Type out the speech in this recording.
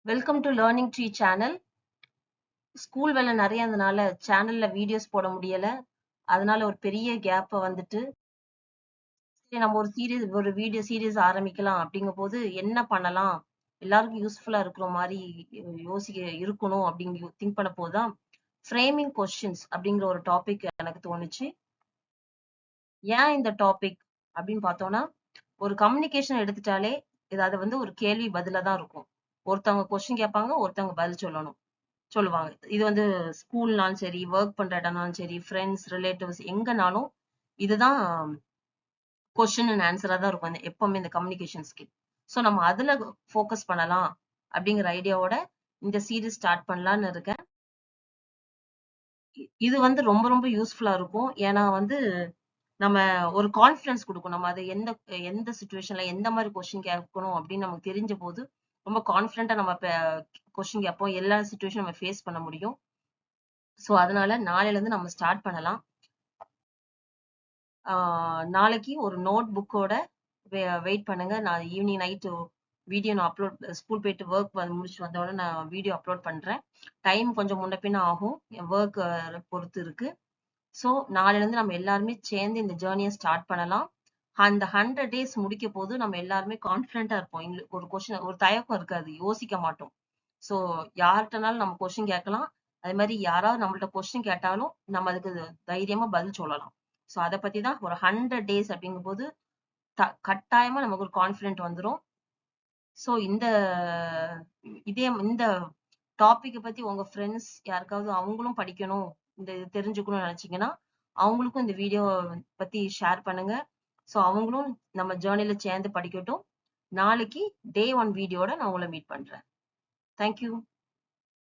Welcome to learning tree channel. School வேலை நிறைய இருந்தனால சேனல்ல வீடியோஸ் போட முடியல. அதனால ஒரு பெரிய கேப்ப வந்துட்டு சரி நம்ம ஒரு வீடியோ சீரிஸ் ஆரம்பிக்கலாம் அப்படிங்கும் போது என்ன பண்ணலாம், எல்லாருக்கும் யூஸ்ஃபுல்லா இருக்கிற மாதிரி யோசிக்க இருக்கணும் அப்படிங்க திங்க் பண்ண போதுதான் ஃப்ரேமிங் கொஸ்டின்ஸ் அப்படிங்கிற ஒரு டாபிக் எனக்கு தோணுச்சு. ஏன் இந்த டாபிக் அப்படின்னு பார்த்தோம்னா, ஒரு கம்யூனிகேஷன் எடுத்துட்டாலே அது வந்து ஒரு கேள்வி பதிலா தான் இருக்கும். ஒருத்தவங்க கொஸ்டின் கேட்பாங்க, ஒருத்தவங்க பதில் சொல்லுவாங்க. இது வந்து ஸ்கூல்னாலும் சரி, ஒர்க் பண்ற இடம்னாலும் சரி, ஃப்ரெண்ட்ஸ், ரிலேட்டிவ்ஸ் எங்கனாலும் இதுதான் கொஸ்டின் அண்ட் ஆன்சரா தான் இருக்கும் எப்பவுமே இந்த கம்யூனிகேஷன் ஸ்கில். ஸோ நம்ம அதுல ஃபோக்கஸ் பண்ணலாம் அப்படிங்கிற ஐடியாவோட இந்த சீரீஸ் ஸ்டார்ட் பண்ணலாம்னு இருக்கேன். இது வந்து ரொம்ப ரொம்ப யூஸ்ஃபுல்லா இருக்கும். ஏன்னா வந்து நம்ம ஒரு கான்ஃபிடன்ஸ் கொடுக்கும். நம்ம அதை எந்த எந்த சுச்சுவேஷன்ல எந்த மாதிரி கொஸ்டின் கேட்கணும் அப்படின்னு நமக்கு தெரிஞ்ச போது ரொம்ப கான்ஃபிடென்ட்டா நம்ம கொஸ்டின் கேட்போம். எல்லா சுச்சுவேஷன் நம்ம ஃபேஸ் பண்ண முடியும். ஸோ அதனால நாளையில இருந்து நம்ம ஸ்டார்ட் பண்ணலாம். நாளைக்கு ஒரு நோட் புக்கோட வெயிட் பண்ணுங்க. நான் ஈவினிங் நைட்டு வீடியோ நான் ஸ்கூல் போயிட்டு ஒர்க் முடிச்சுட்டு வந்தோடனே நான் வீடியோ அப்லோட் பண்றேன். டைம் கொஞ்சம் முன்ன பின்ன ஆகும், என் ஒர்க் பொறுத்து இருக்கு. ஸோ நாளையிலேருந்து நம்ம எல்லாருமே சேர்ந்து இந்த ஜேர்னியை ஸ்டார்ட் பண்ணலாம். அந்த 100 days முடிக்க போது நம்ம எல்லாருமே கான்ஃபிடென்ட்டா இருப்போம். எங்களுக்கு ஒரு கொஸ்டின் ஒரு தயக்கம் இருக்காது, யோசிக்க மாட்டோம். ஸோ யார்கிட்டனாலும் நம்ம கொஸ்டின் கேட்கலாம். அதே மாதிரி யாராவது நம்மள்ட்ட கொஸ்டின் கேட்டாலும் நம்ம அதுக்கு தைரியமா பதில் சொல்லலாம். ஸோ அதை பத்தி தான் ஒரு 100 days அப்படிங்கும் போது கட்டாயமா நமக்கு ஒரு கான்ஃபிடென்ட் வந்துடும். ஸோ இந்த டாபிக்கை பத்தி உங்க ஃப்ரெண்ட்ஸ் யாருக்காவது அவங்களும் படிக்கணும், இந்த தெரிஞ்சுக்கணும்னு நினைச்சீங்கன்னா அவங்களுக்கும் இந்த வீடியோ பத்தி ஷேர் பண்ணுங்க. ஸோ அவங்களும் நம்ம ஜேர்னில சேர்ந்து படிக்கட்டும். நாளைக்கு day 1 வீடியோட நான் உங்களை மீட் பண்றேன். தேங்க்யூ.